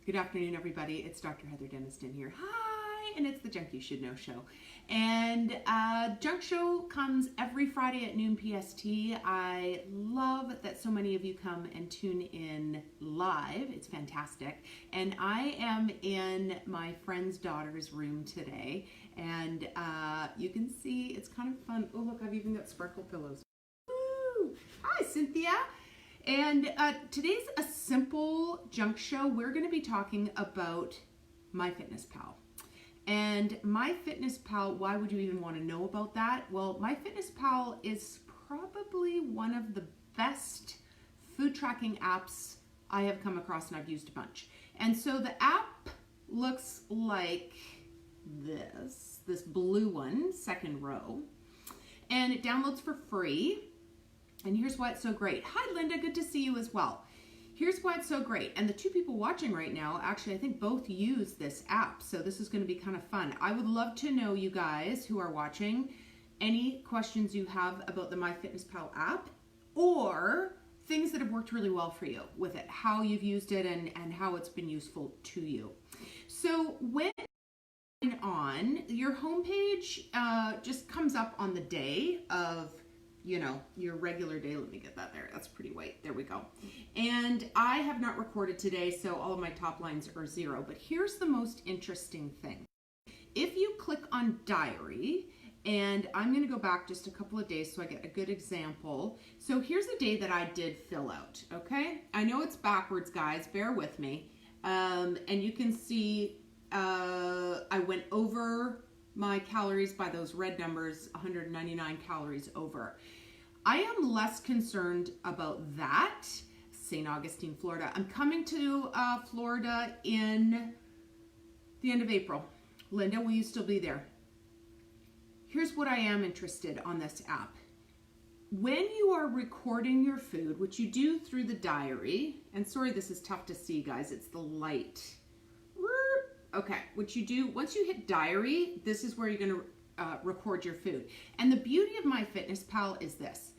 Good afternoon, everybody. It's Dr. Heather Denniston here. Hi, and it's the Junk You Should Know show. And Junk Show comes every Friday at noon PST. I love that so many of you come and tune in live. It's fantastic. And I am in my friend's daughter's room today, and you can see it's kind of fun. Oh, look, I've even got sparkle pillows. Woo! Hi, Cynthia. And today's a simple junk show. We're going to be talking about MyFitnessPal. And MyFitnessPal, why would you even want to know about that? Well, MyFitnessPal is probably one of the best food tracking apps I have come across, and I've used a bunch. And so the app looks like this blue one, second row, and it downloads for free. And here's why it's so great. Hi, Linda. Good to see you as well. Here's why it's so great. And the two people watching right now, actually, I think both use this app. So this is going to be kind of fun. I would love to know, you guys who are watching, any questions you have about the MyFitnessPal app or things that have worked really well for you with it, how you've used it and how it's been useful to you. So when on, your homepage just comes up on the day of your regular day. Let me get that there. That's pretty white. There we go. And I have not recorded today, so all of my top lines are 0. But here's the most interesting thing. If you click on diary, and I'm going to go back just a couple of days so I get a good example. So here's a day that I did fill out, okay? I know it's backwards, guys. Bear with me. And you can see I went over my calories by those red numbers, 199 calories over. I am less concerned about that. St. Augustine, Florida. I'm coming to Florida in the end of April. Linda, will you still be there? Here's what I am interested on this app. When you are recording your food, which you do through the diary, and sorry this is tough to see, guys, it's the light. Okay, what you do, once you hit diary, this is where you're going to record your food. And the beauty of MyFitnessPal is this.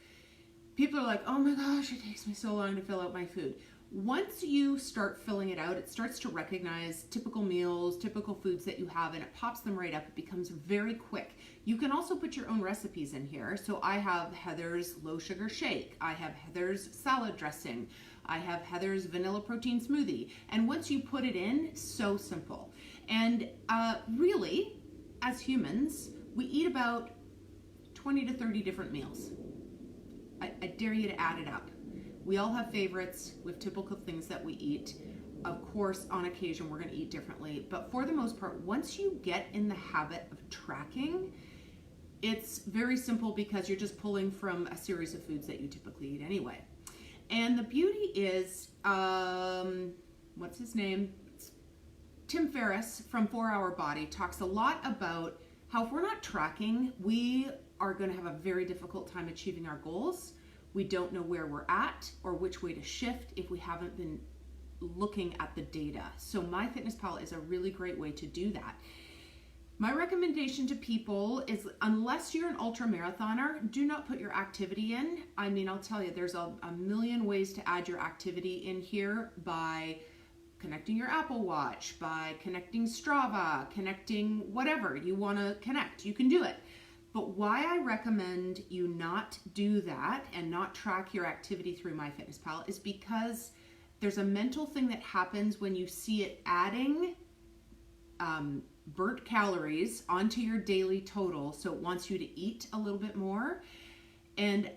People are like, oh my gosh, it takes me so long to fill out my food. Once you start filling it out, it starts to recognize typical meals, typical foods that you have, and it pops them right up. It becomes very quick. You can also put your own recipes in here. So I have Heather's low sugar shake. I have Heather's salad dressing. I have Heather's vanilla protein smoothie. And once you put it in, so simple. And really, as humans, we eat about 20 to 30 different meals. I dare you to add it up. We all have favorites with typical things that we eat. Of course, on occasion, we're going to eat differently. But for the most part, once you get in the habit of tracking, it's very simple because you're just pulling from a series of foods that you typically eat anyway. And the beauty is, what's his name? Tim Ferriss from 4 Hour Body talks a lot about how if we're not tracking, we are going to have a very difficult time achieving our goals. We don't know where we're at or which way to shift if we haven't been looking at the data. So MyFitnessPal is a really great way to do that. My recommendation to people is, unless you're an ultra marathoner, do not put your activity in. I mean, I'll tell you, there's a million ways to add your activity in here by connecting your Apple Watch, by connecting Strava, connecting whatever you want to connect. You can do it. But why I recommend you not do that and not track your activity through MyFitnessPal is because there's a mental thing that happens when you see it adding burnt calories onto your daily total. So it wants you to eat a little bit more. And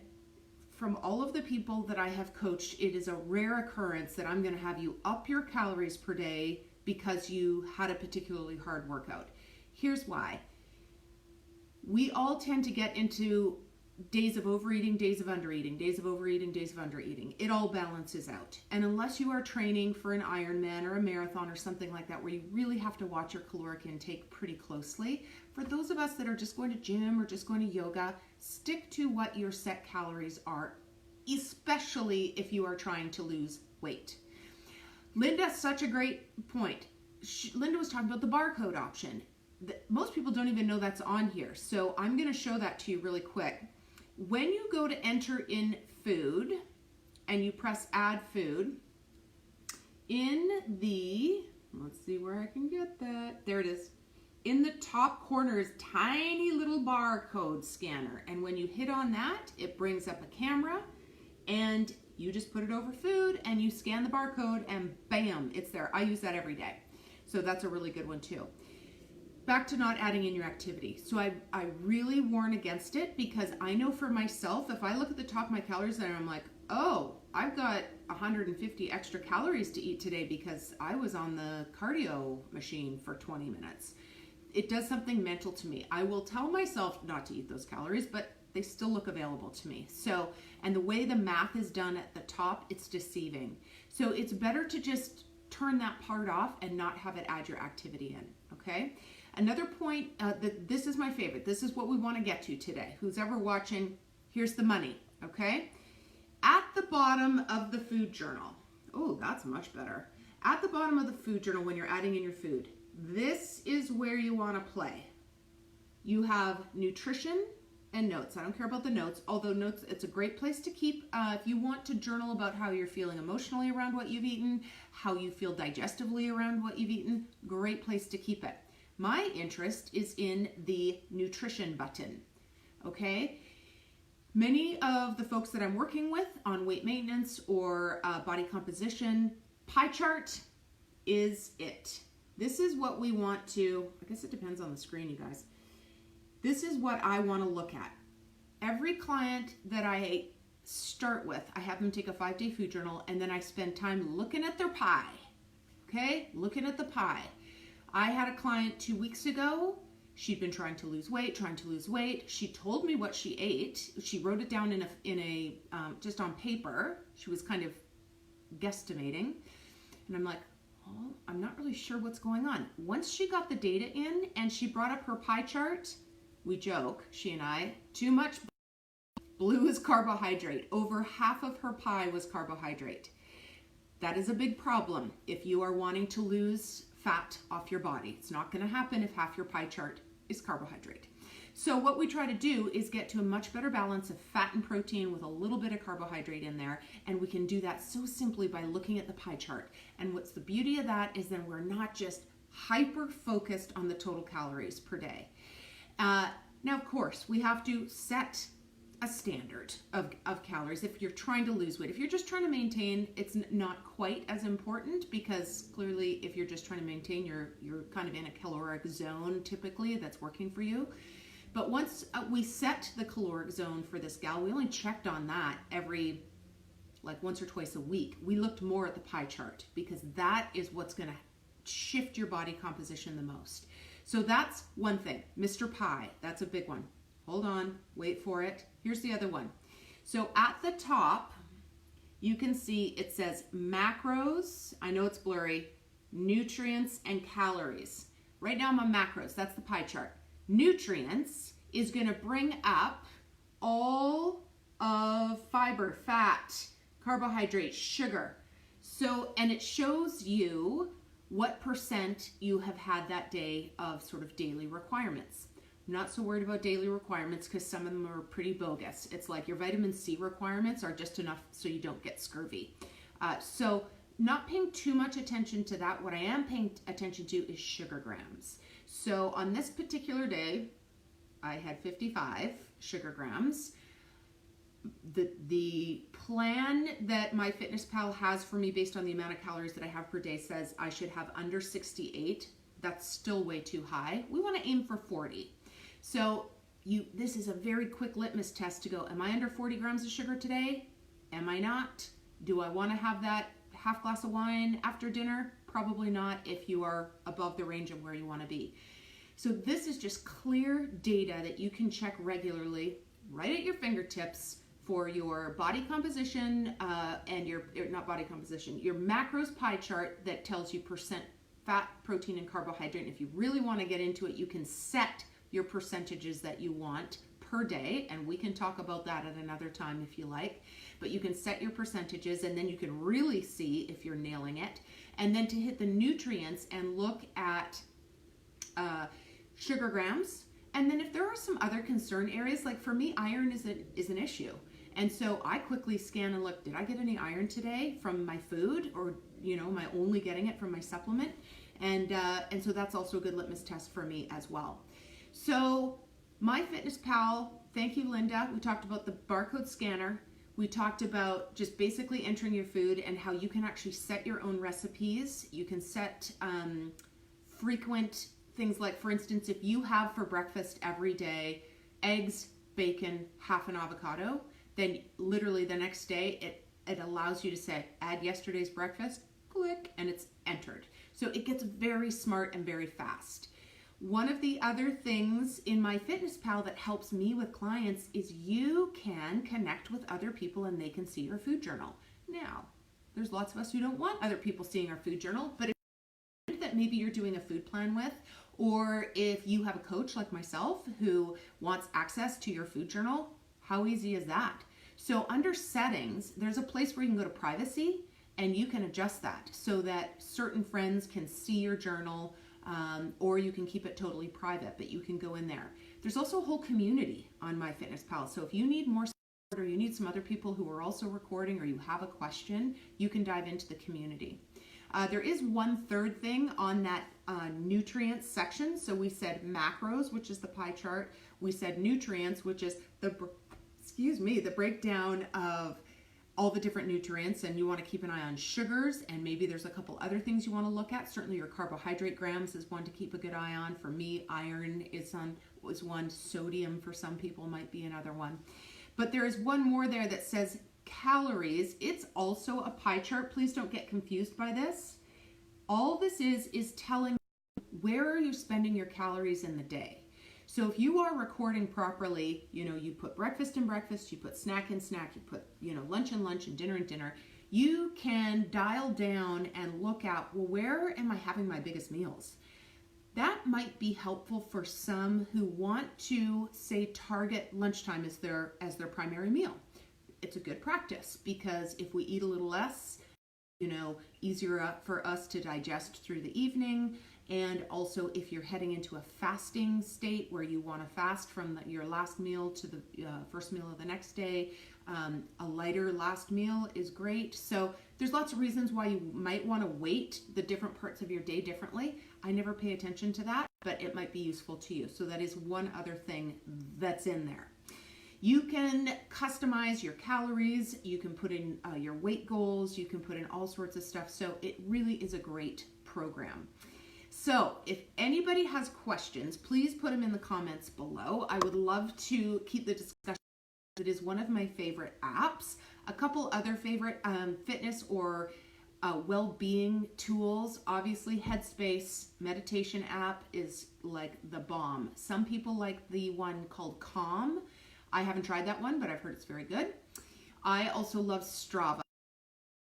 from all of the people that I have coached, it is a rare occurrence that I'm going to have you up your calories per day because you had a particularly hard workout. Here's why. We all tend to get into days of overeating, days of undereating, days of overeating, days of undereating. It all balances out. And unless you are training for an Ironman or a marathon or something like that, where you really have to watch your caloric intake pretty closely, for those of us that are just going to gym or just going to yoga, stick to what your set calories are, especially if you are trying to lose weight. Linda, such a great point. Linda was talking about the barcode option. Most people don't even know that's on here. So I'm going to show that to you really quick. When you go to enter in food and you press add food, in the Let's see where I can get that. There it is. In the top corner is tiny little barcode scanner. And when you hit on that, it brings up a camera and you just put it over food and you scan the barcode and bam, it's there. I use that every day. So that's a really good one too. Back to not adding in your activity. So I really warn against it because I know for myself, if I look at the top of my calories and I'm like, oh, I've got 150 extra calories to eat today because I was on the cardio machine for 20 minutes. It does something mental to me. I will tell myself not to eat those calories, but they still look available to me. So, and the way the math is done at the top, it's deceiving. So it's better to just turn that part off and not have it add your activity in, okay? Another point, this is my favorite. This is what we want to get to today. Who's ever watching, here's the money, okay? At the bottom of the food journal, oh, that's much better. At the bottom of the food journal when you're adding in your food, this is where you want to play. You have nutrition and notes. I don't care about the notes, although notes, it's a great place to keep if you want to journal about how you're feeling emotionally around what you've eaten, how you feel digestively around what you've eaten, great place to keep it. My interest is in the nutrition button, okay? Many of the folks that I'm working with on weight maintenance or body composition, pie chart is it. This is what we want to, I guess it depends on the screen, you guys. This is what I want to look at. Every client that I start with, I have them take a 5-day food journal and then I spend time looking at their pie, okay? Looking at the pie. I had a client 2 weeks ago. She'd been trying to lose weight. She told me what she ate. She wrote it down in a just on paper. She was kind of guesstimating. And I'm like, oh, I'm not really sure what's going on. Once she got the data in and she brought up her pie chart, we joke, she and I, too much blue is carbohydrate. Over half of her pie was carbohydrate. That is a big problem if you are wanting to lose fat off your body. It's not going to happen if half your pie chart is carbohydrate. So what we try to do is get to a much better balance of fat and protein with a little bit of carbohydrate in there. And we can do that so simply by looking at the pie chart. And what's the beauty of that is then we're not just hyper focused on the total calories per day. Now, of course, we have to set a standard of calories if you're trying to lose weight. If you're just trying to maintain, it's not quite as important because clearly if you're just trying to maintain, you're kind of in a caloric zone typically that's working for you. But once we set the caloric zone for this gal, we only checked on that every like once or twice a week. We looked more at the pie chart because that is what's going to shift your body composition the most. So that's one thing. Mr. Pie, that's a big one. Hold on, wait for it. Here's the other one. So at the top, you can see it says macros. I know it's blurry. Nutrients and calories. Right now I'm on macros. That's the pie chart. Nutrients is going to bring up all of fiber, fat, carbohydrate, sugar. So, and it shows you what percent you have had that day of sort of daily requirements. I'm not so worried about daily requirements because some of them are pretty bogus. It's like your vitamin C requirements are just enough so you don't get scurvy. So not paying too much attention to that. What I am paying attention to is sugar grams. So on this particular day, I had 55 sugar grams. The plan that MyFitnessPal has for me based on the amount of calories that I have per day says I should have under 68. That's still way too high. We want to aim for 40. So this is a very quick litmus test to go, am I under 40 grams of sugar today? Am I not? Do I want to have that half glass of wine after dinner? Probably not if you are above the range of where you want to be. So this is just clear data that you can check regularly right at your fingertips for your body composition and your macros pie chart that tells you percent fat, protein, and carbohydrate. And if you really want to get into it, you can set your percentages that you want per day, and we can talk about that at another time if you like, but you can set your percentages and then you can really see if you're nailing it. And then to hit the nutrients and look at sugar grams. And then if there are some other concern areas, like for me, iron is an issue. And so I quickly scan and look, did I get any iron today from my food? Or am I only getting it from my supplement? And so that's also a good litmus test for me as well. So MyFitnessPal, thank you, Linda. We talked about the barcode scanner. We talked about just basically entering your food and how you can actually set your own recipes. You can set frequent things like, for instance, if you have for breakfast every day eggs, bacon, half an avocado, then literally the next day it allows you to say, add yesterday's breakfast, click, and it's entered. So it gets very smart and very fast. One of the other things in MyFitnessPal that helps me with clients is you can connect with other people and they can see your food journal. Now, there's lots of us who don't want other people seeing our food journal, but if that maybe you're doing a food plan with, or if you have a coach like myself who wants access to your food journal, how easy is that? So under settings, there's a place where you can go to privacy and you can adjust that so that certain friends can see your journal, or you can keep it totally private, but you can go in there. There's also a whole community on MyFitnessPal. So if you need more support or you need some other people who are also recording or you have a question, you can dive into the community. There is one third thing on that nutrients section. So we said macros, which is the pie chart. We said nutrients, which is the breakdown of all the different nutrients, and you want to keep an eye on sugars, and maybe there's a couple other things you want to look at. Certainly your carbohydrate grams is one to keep a good eye on. For me, iron is one, sodium for some people might be another one. But there is one more there that says calories. It's also a pie chart. Please don't get confused by this. All this is telling where are you spending your calories in the day. So if you are recording properly, you put breakfast in breakfast, you put snack in snack, you put, lunch in lunch and dinner in dinner, you can dial down and look at, well, where am I having my biggest meals? That might be helpful for some who want to, say, target lunchtime as their primary meal. It's a good practice because if we eat a little less, easier for us to digest through the evening. And also if you're heading into a fasting state where you want to fast from your last meal to the first meal of the next day, a lighter last meal is great. So there's lots of reasons why you might want to weight the different parts of your day differently. I never pay attention to that, but it might be useful to you. So that is one other thing that's in there. You can customize your calories, you can put in your weight goals, you can put in all sorts of stuff. So it really is a great program. So if anybody has questions, please put them in the comments below. I would love to keep the discussion. It is one of my favorite apps. A couple other favorite fitness or well-being tools. Obviously, Headspace meditation app is like the bomb. Some people like the one called Calm. I haven't tried that one, but I've heard it's very good. I also love Strava.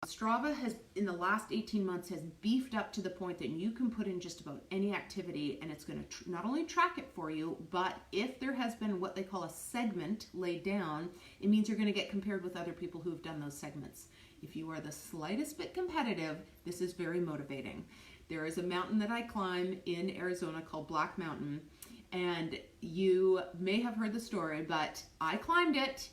Strava has, in the last 18 months, has beefed up to the point that you can put in just about any activity and it's going to not only track it for you, but if there has been what they call a segment laid down, it means you're going to get compared with other people who have done those segments. If you are the slightest bit competitive, this is very motivating. There is a mountain that I climb in Arizona called Black Mountain, and you may have heard the story, but I climbed it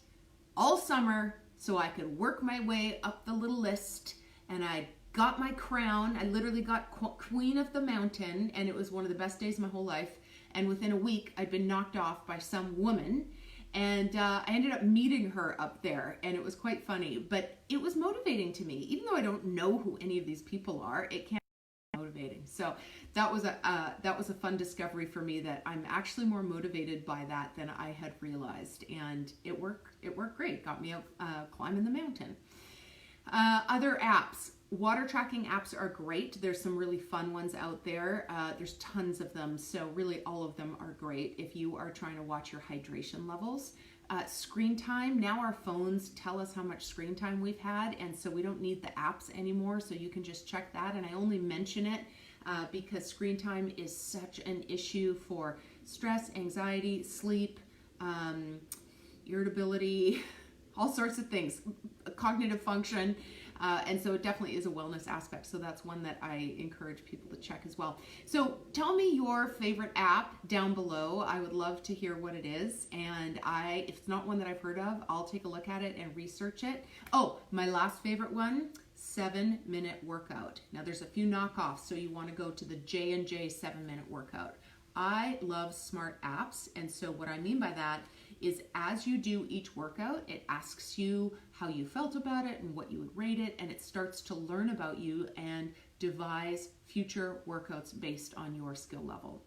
all summer so I could work my way up the little list, and I got my crown. I literally got Queen of the Mountain, and it was one of the best days of my whole life. And within a week, I'd been knocked off by some woman, and I ended up meeting her up there, and it was quite funny. But it was motivating to me. Even though I don't know who any of these people are, it can be motivating. So that was a fun discovery for me, that I'm actually more motivated by that than I had realized, and it worked great. Got me out climbing the mountain. Other apps. Water tracking apps are great. There's some really fun ones out there. There's tons of them, so really all of them are great if you are trying to watch your hydration levels. Screen time. Now our phones tell us how much screen time we've had, and so we don't need the apps anymore, so you can just check that. And I only mention it because screen time is such an issue for stress, anxiety, sleep, irritability, all sorts of things, cognitive function. And so it definitely is a wellness aspect. So that's one that I encourage people to check as well. So tell me your favorite app down below. I would love to hear what it is. And if it's not one that I've heard of, I'll take a look at it and research it. Oh, my last favorite one, 7-minute workout. Now there's a few knockoffs, so you want to go to the J&J 7-minute workout. I love smart apps, and so what I mean by that is as you do each workout, it asks you how you felt about it and what you would rate it, and it starts to learn about you and devise future workouts based on your skill level.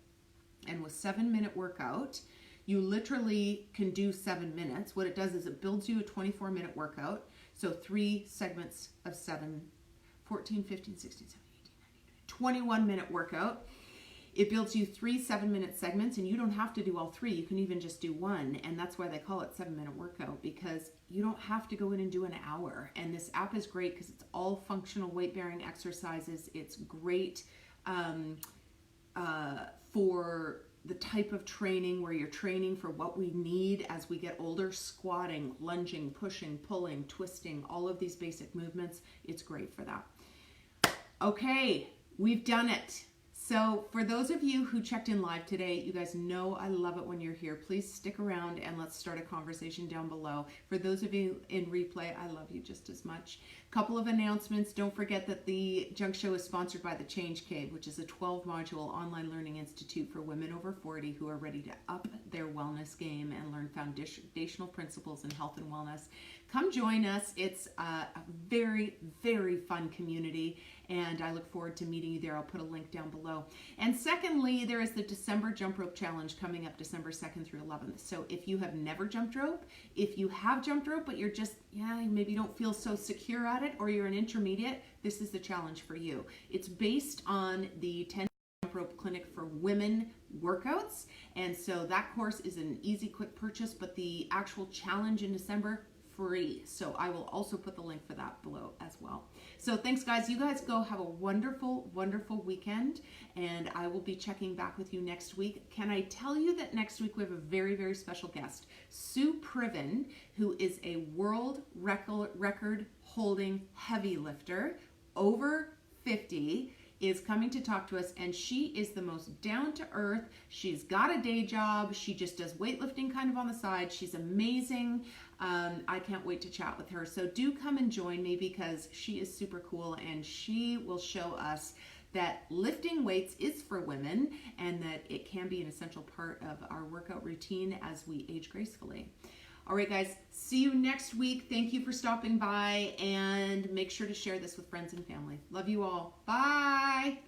And with 7-minute workout, you literally can do 7 minutes. What it does is it builds you a 24-minute workout. So 3 segments of 7, 14, 15, 16, 17, 18, 19, 21-minute workout. It builds you 3 7-minute segments, and you don't have to do all 3. You can even just do 1, and that's why they call it 7-minute workout, because you don't have to go in and do an hour. And this app is great because it's all functional weight-bearing exercises. It's great for the type of training where you're training for what we need as we get older: squatting, lunging, pushing, pulling, twisting, all of these basic movements. It's great for that. Okay, we've done it. So for those of you who checked in live today, you guys know I love it when you're here. Please stick around and let's start a conversation down below. For those of you in replay, I love you just as much. Couple of announcements. Don't forget that the Junk Show is sponsored by the Change Cave, which is a 12-module online learning institute for women over 40 who are ready to up their wellness game and learn foundational principles in health and wellness. Come join us. It's a very, very fun community, and I look forward to meeting you there. I'll put a link down below. And secondly, there is the December Jump Rope Challenge coming up December 2nd through 11th. So if you have never jumped rope, if you have jumped rope, but you're just, maybe you don't feel so secure at it, or you're an intermediate, this is the challenge for you. It's based on the 10 Jump Rope Clinic for Women workouts. And so that course is an easy, quick purchase, but the actual challenge in December, free. So I will also put the link for that below as well. So thanks, guys. You guys go have a wonderful, wonderful weekend, and I will be checking back with you next week. Can I tell you that next week we have a very, very special guest, Sue Priven, who is a world record holding heavy lifter, over 50, is coming to talk to us, and she is the most down-to-earth. She's got a day job. She just does weightlifting kind of on the side. She's amazing. I can't wait to chat with her. So do come and join me, because she is super cool, and she will show us that lifting weights is for women and that it can be an essential part of our workout routine as we age gracefully. All right, guys, see you next week. Thank you for stopping by, and make sure to share this with friends and family. Love you all. Bye.